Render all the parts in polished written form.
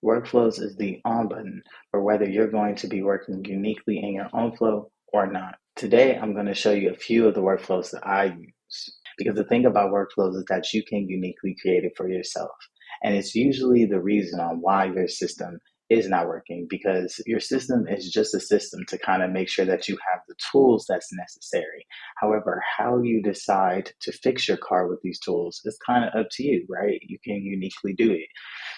Workflows is the on button for whether you're going to be working uniquely in your own flow or not. Today, I'm going to show you a few of the workflows that I use. Because the thing about workflows is that you can uniquely create it for yourself. And it's usually the reason on why your system is not working, because your system is just a system to kind of make sure that you have the tools that's necessary. However, how you decide to fix your car with these tools is kind of up to you, right? You can uniquely do it.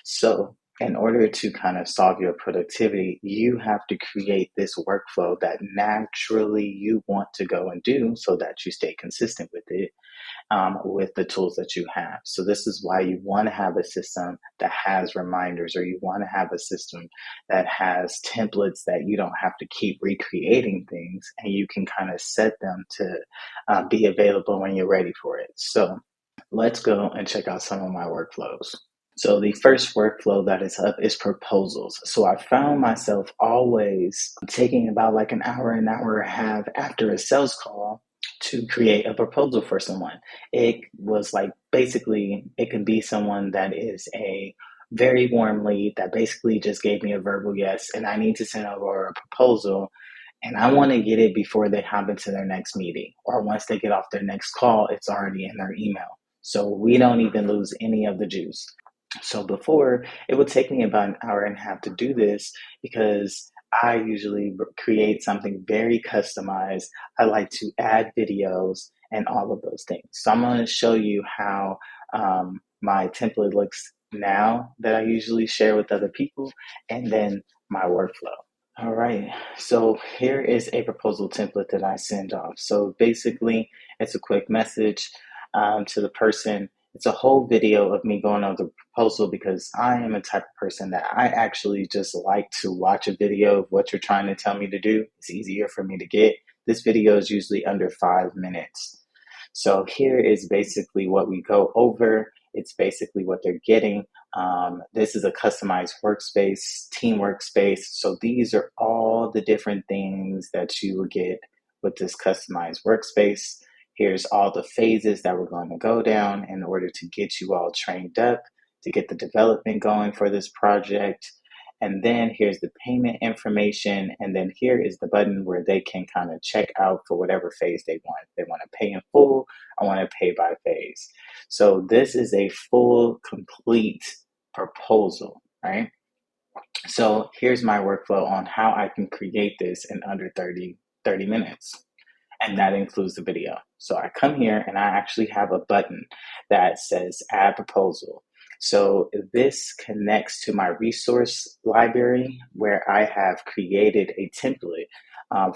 So, in order to kind of solve your productivity, you have to create this workflow that naturally you want to go and do so that you stay consistent with it, with the tools that you have. So this is why you want to have a system that has reminders, or you want to have a system that has templates that you don't have to keep recreating things, and you can kind of set them to be available when you're ready for it. So let's go and check out some of my workflows. So the first workflow that is up is proposals. So I found myself always taking about like an hour and a half after a sales call to create a proposal for someone. It was like basically it can be someone that is a very warm lead that basically just gave me a verbal yes, and I need to send over a proposal, and I want to get it before they hop into their next meeting, or once they get off their next call, it's already in their email. So we don't even lose any of the juice. So before, it would take me about an hour and a half to do this because I usually create something very customized. I like to add videos and all of those things. So I'm going to show you how my template looks now that I usually share with other people, and then my workflow. All right, so here is a proposal template that I send off. So basically, it's a quick message to the person. It's a whole video of me going over the proposal because I am a type of person that I actually just like to watch a video of what you're trying to tell me to do. It's easier for me to get. This video is usually under 5 minutes. So here is basically what we go over. It's basically what they're getting. This is a customized workspace, team workspace. So these are all the different things that you will get with this customized workspace. Here's all the phases that we're going to go down in order to get you all trained up, to get the development going for this project. And then here's the payment information. And then here is the button where they can kind of check out for whatever phase they want. If they want to pay in full, I want to pay by phase. So this is a full, complete proposal, right? So here's my workflow on how I can create this in under 30 minutes. And that includes the video. So I come here and I actually have a button that says add proposal. So this connects to my resource library where I have created a template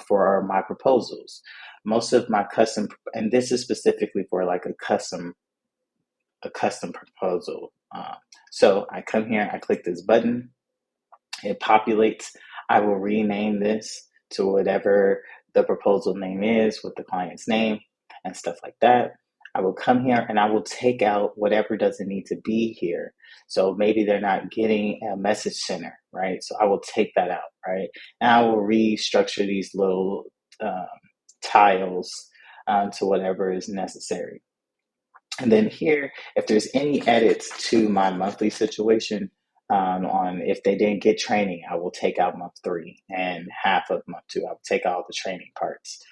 for my proposals. Most of my custom, and this is specifically for like a custom proposal. So I come here, I click this button, it populates. I will rename this to whatever the proposal name is with the client's name and stuff like that. I will come here and I will take out whatever doesn't need to be here. So maybe they're not getting a message center, right? So I will take that out, right? And I will restructure these little tiles to whatever is necessary. And then here, if there's any edits to my monthly situation, on if they didn't get training, I will take out month 3 and half of month 2. I will take out the training parts.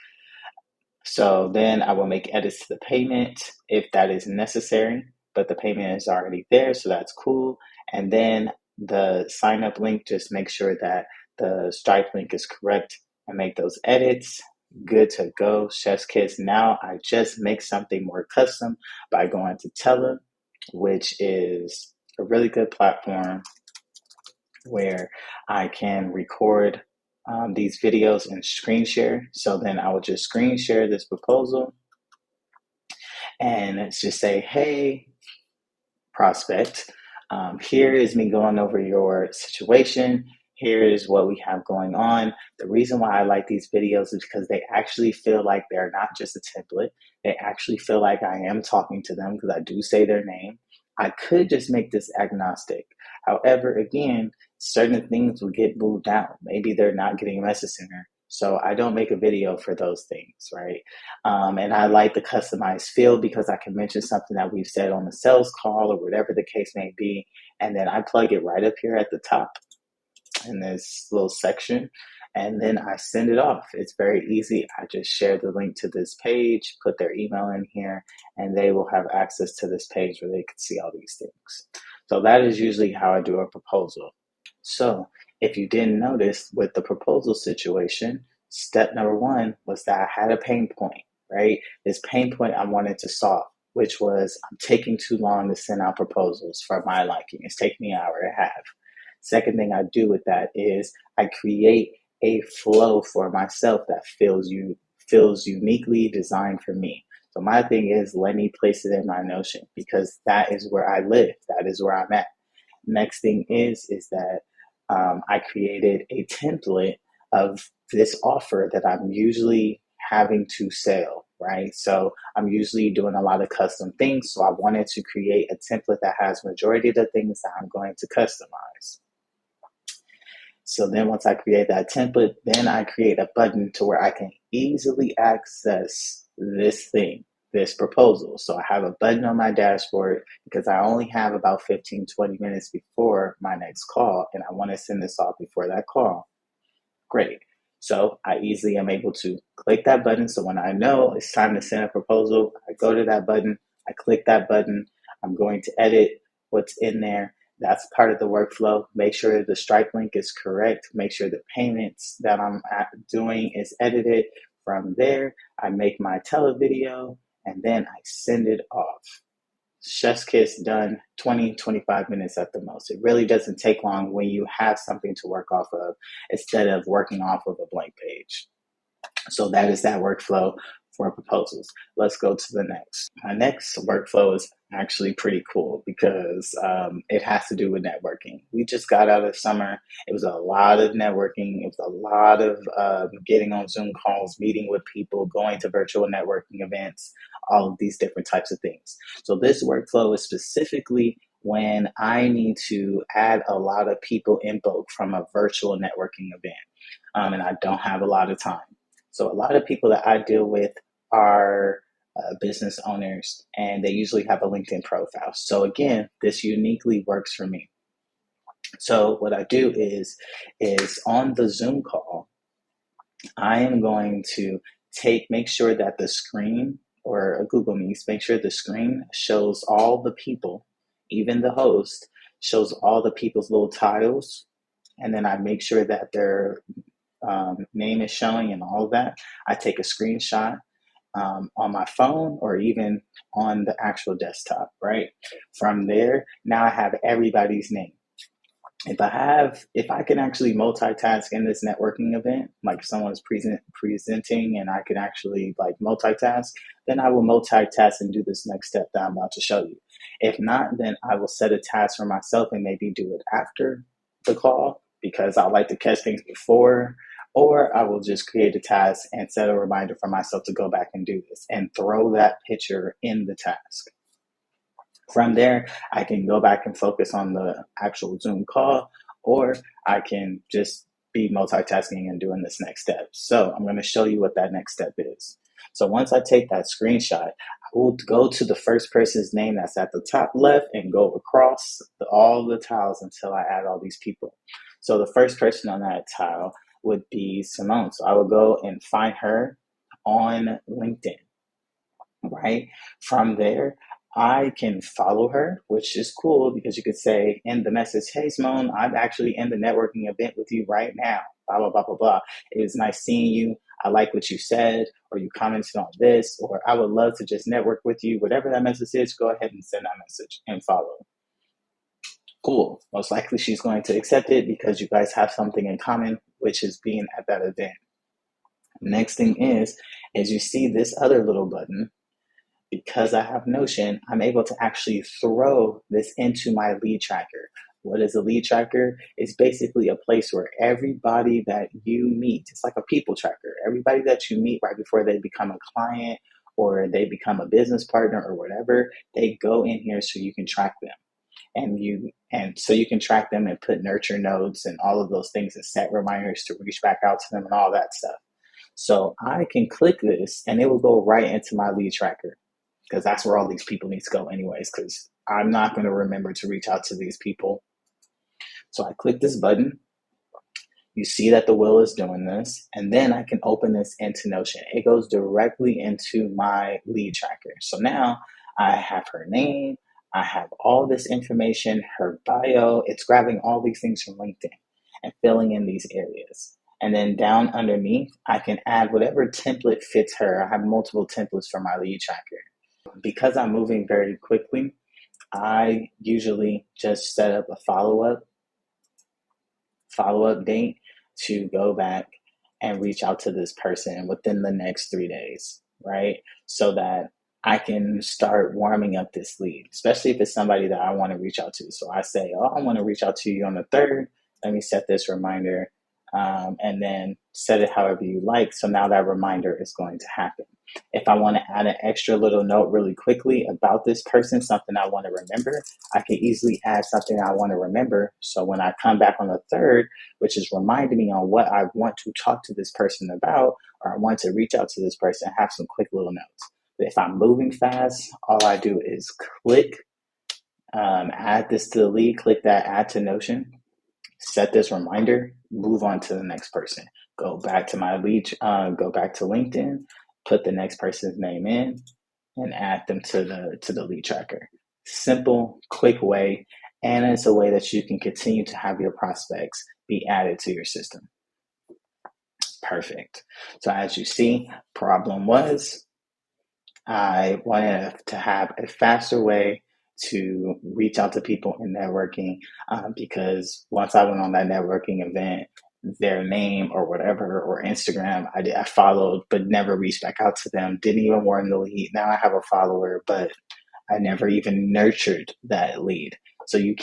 So then I will make edits to the payment if that is necessary, but the payment is already there, so that's cool. And then the sign up link, just make sure that the Stripe link is correct and make those edits. Good to go, chef's kiss. Now I just make something more custom by going to Tella, which is a really good platform where I can record these videos and screen share. So then I will just screen share this proposal and let's just say, hey, prospect, here is me going over your situation. Here is what we have going on. The reason why I like these videos is because they actually feel like they're not just a template. They actually feel like I am talking to them because I do say their name. I could just make this agnostic. However, again, certain things will get moved out. Maybe they're not getting a message center. So I don't make a video for those things, right? And I like the customized field because I can mention something that we've said on the sales call or whatever the case may be. And then I plug it right up here at the top in this little section, and then I send it off. It's very easy. I just share the link to this page, put their email in here, and they will have access to this page where they can see all these things. So that is usually how I do a proposal. So if you didn't notice with the proposal situation, step number one was that I had a pain point, right? This pain point I wanted to solve, which was I'm taking too long to send out proposals for my liking. It's taking me an hour and a half. Second thing I do with that is I create a flow for myself that feels uniquely designed for me. So my thing is, let me place it in my Notion because that is where I live. That is where I'm at. Next thing is that I created a template of this offer that I'm usually having to sell, right? So I'm usually doing a lot of custom things. So I wanted to create a template that has majority of the things that I'm going to customize. So then once I create that template, then I create a button to where I can easily access this thing, this proposal. So I have a button on my dashboard because I only have about 15, 20 minutes before my next call, and I want to send this off before that call. Great. So I easily am able to click that button. So when I know it's time to send a proposal, I go to that button, I click that button, I'm going to edit what's in there. That's part of the workflow. Make sure the Stripe link is correct. Make sure the payments that I'm doing is edited. From there, I make my televideo and then I send it off. Chef's kiss, done. 20, 25 minutes at the most. It really doesn't take long when you have something to work off of instead of working off of a blank page. So that is that workflow for proposals. Let's go to the next. My next workflow is actually pretty cool because it has to do with networking. We just got out of summer. It was a lot of networking. It was a lot of getting on Zoom calls, meeting with people, going to virtual networking events, all of these different types of things. So this workflow is specifically when I need to add a lot of people in bulk from a virtual networking event, and I don't have a lot of time. So a lot of people that I deal with are business owners, and they usually have a LinkedIn profile. So again, this uniquely works for me. So what I do is on the Zoom call, I am going to make sure that the screen or a Google Meets, make sure the screen shows all the people, even the host, shows all the people's little tiles. And then I make sure that their name is showing and all of that. I take a screenshot on my phone or even on the actual desktop, right? From there, now I have everybody's name. If I can actually multitask in this networking event, like if someone's presenting and I can actually like multitask, then I will multitask and do this next step that I'm about to show you. If not, then I will set a task for myself and maybe do it after the call because I like to catch things before, or I will just create a task and set a reminder for myself to go back and do this and throw that picture in the task. From there, I can go back and focus on the actual Zoom call, or I can just be multitasking and doing this next step. So I'm going to show you what that next step is. So once I take that screenshot, I will go to the first person's name that's at the top left and go across all the tiles until I add all these people. So the first person on that tile would be Simone. So I will go and find her on LinkedIn, right? From there, I can follow her, which is cool because you could say in the message, hey, Simone, I'm actually in the networking event with you right now, blah, blah, blah, blah, blah. It was nice seeing you. I like what you said, or you commented on this, or I would love to just network with you. Whatever that message is, go ahead and send that message and follow. Cool. Most likely she's going to accept it because you guys have something in common, which is being at that event. Next thing is you see this other little button. Because I have Notion, I'm able to actually throw this into my lead tracker. What is a lead tracker? It's basically a place where everybody that you meet, it's like a people tracker. Everybody that you meet right before they become a client or they become a business partner or whatever, they go in here so you can track them. And so you can track them and put nurture notes and all of those things and set reminders to reach back out to them and all that stuff. So I can click this and it will go right into my lead tracker because that's where all these people need to go anyways, because I'm not going to remember to reach out to these people. So I click this button. You see that the wheel is doing this, and then I can open this into Notion. It goes directly into my lead tracker. So now I have her name, I have all this information, her bio. It's grabbing all these things from LinkedIn and filling in these areas. And then down underneath, I can add whatever template fits her. I have multiple templates for my lead tracker. Because I'm moving very quickly, I usually just set up a follow-up date to go back and reach out to this person within the next 3 days, right? So that I can start warming up this lead, especially if it's somebody that I want to reach out to. So I say, oh, I want to reach out to you on the 3rd. Let me set this reminder, and then set it however you like. So now that reminder is going to happen. If I want to add an extra little note really quickly about this person, something I want to remember, I can easily add something I want to remember. So when I come back on the 3rd, which is reminding me on what I want to talk to this person about, or I want to reach out to this person, have some quick little notes. But if I'm moving fast, all I do is click, add this to the lead, click that add to Notion, set this reminder, move on to the next person. Go back to my lead, go back to LinkedIn, put the next person's name in, and add them to the lead tracker. Simple, quick way, and it's a way that you can continue to have your prospects be added to your system. Perfect. So as you see, problem was I wanted to have a faster way to reach out to people in networking, because once I went on that networking event, their name or whatever, or Instagram, I followed, but never reached back out to them, didn't even warn the lead. Now I have a follower, but I never even nurtured that lead. So you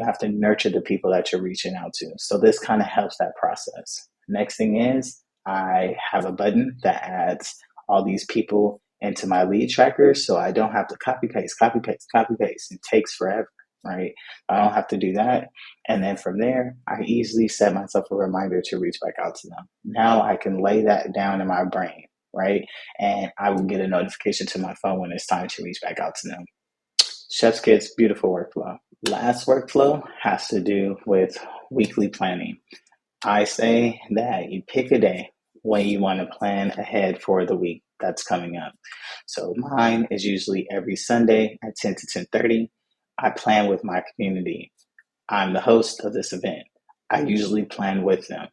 have to nurture the people that you're reaching out to. So this kind of helps that process. Next thing is I have a button that adds all these people into my lead tracker, so I don't have to copy paste, copy paste, copy paste. It takes forever, right? I don't have to do that. And then from there, I easily set myself a reminder to reach back out to them. Now I can lay that down in my brain, right? And I will get a notification to my phone when it's time to reach back out to them. Chef's Kiss, beautiful workflow. Last workflow has to do with weekly planning. I say that you pick a day when you want to plan ahead for the week that's coming up. So mine is usually every Sunday at 10 to 10:30. I plan with my community. I'm the host of this event. I usually plan with them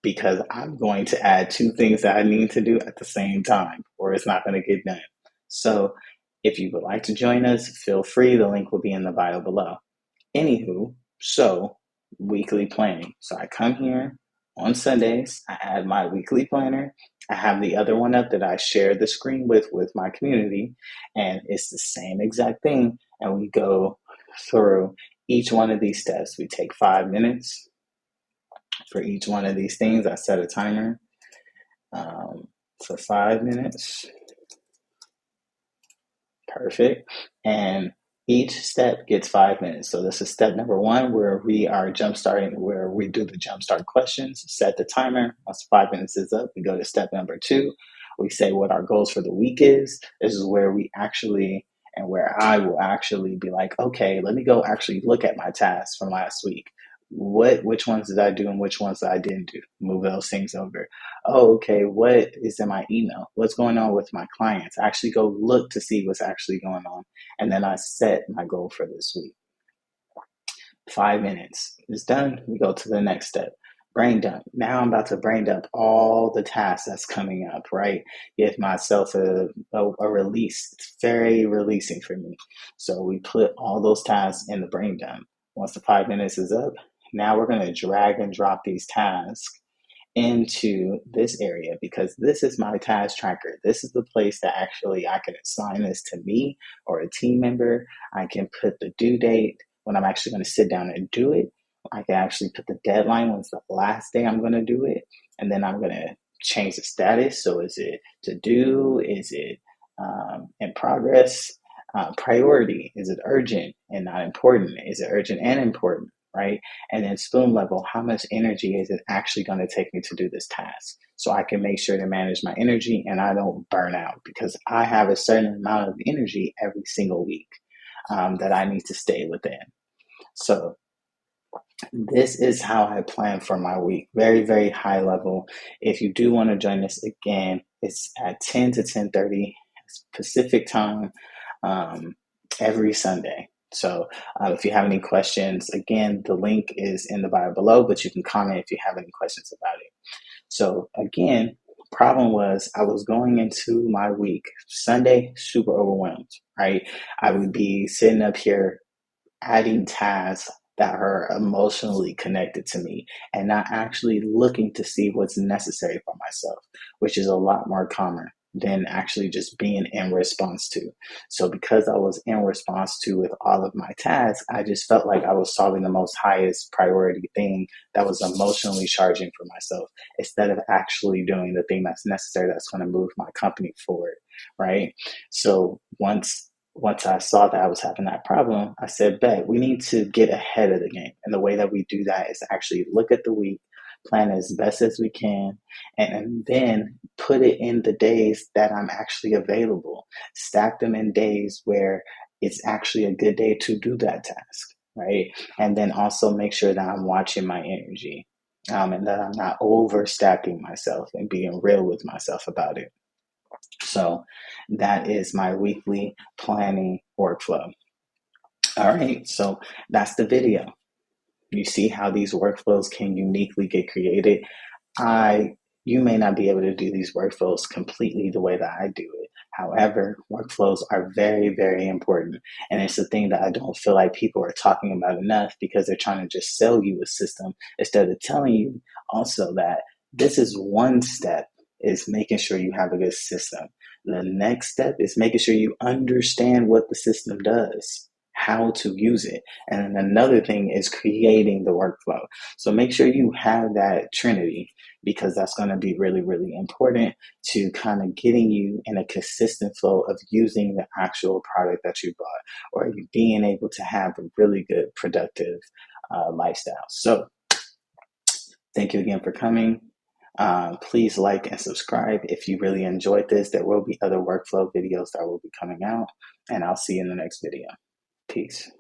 because I'm going to add two things that I need to do at the same time, or it's not going to get done. So if you would like to join us, feel free. The link will be in the bio below. Anywho, so weekly planning. So I come here on Sundays, I add my weekly planner. I have the other one up that I share the screen with my community, and it's the same exact thing. And we go through each one of these steps. We take 5 minutes for each one of these things. I set a timer for 5 minutes. Perfect. And each step gets 5 minutes. So this is step number one, where we are jump starting, where we do the jump start questions, set the timer. Once 5 minutes is up, we go to step number two. We say what our goals for the week is. This is where we actually, and where I will actually be like, okay, let me go actually look at my tasks from last week. Which ones did I do and which ones I didn't do? Move those things over. Oh, okay, what is in my email? What's going on with my clients? I actually go look to see what's actually going on. And then I set my goal for this week. 5 minutes is done. We go to the next step. Brain dump. Now I'm about to brain dump all the tasks that's coming up, right? Give myself a release. It's very releasing for me. So we put all those tasks in the brain dump. Once the 5 minutes is up, now we're going to drag and drop these tasks into this area, because this is my task tracker. This is the place that actually I can assign this to me or a team member. I can put the due date when I'm actually going to sit down and do it. I can actually put the deadline when it's the last day I'm going to do it. And then I'm going to change the status. So is it to do? Is it in progress? Priority. Is it urgent and not important? Is it urgent and important? right? And then spoon level, how much energy is it actually going to take me to do this task? So I can make sure to manage my energy and I don't burn out because I have a certain amount of energy every single week that I need to stay within. So this is how I plan for my week. Very, very high level. If you do want to join us again, it's at 10 to 10:30 Pacific time um, every Sunday. So if you have any questions, again, the link is in the bio below, but you can comment if you have any questions about it. So again, problem was I was going into my week Sunday super overwhelmed, right? I would be sitting up here adding tasks that are emotionally connected to me and not actually looking to see what's necessary for myself, which is a lot more common than actually just being in response to. So because I was in response to with all of my tasks, I just felt like I was solving the most highest priority thing that was emotionally charging for myself instead of actually doing the thing that's necessary that's going to move my company forward, right? So once I saw that I was having that problem, I said, bet, we need to get ahead of the game. And the way that we do that is actually look at the week, plan as best as we can, and then put it in the days that I'm actually available. Stack them in days where it's actually a good day to do that task, right? And then also make sure that I'm watching my energy and that I'm not overstacking myself and being real with myself about it. So that is my weekly planning workflow. All right, so that's the video. You see how these workflows can uniquely get created. You may not be able to do these workflows completely the way that I do it. However, workflows are very, very important. And it's the thing that I don't feel like people are talking about enough because they're trying to just sell you a system instead of telling you also that this is one step is making sure you have a good system. The next step is making sure you understand what the system does, how to use it. And then another thing is creating the workflow. So make sure you have that trinity because that's going to be really, really important to kind of getting you in a consistent flow of using the actual product that you bought or being able to have a really good, productive lifestyle. So thank you again for coming. Please like and subscribe if you really enjoyed this. There will be other workflow videos that will be coming out, and I'll see you in the next video. Peace.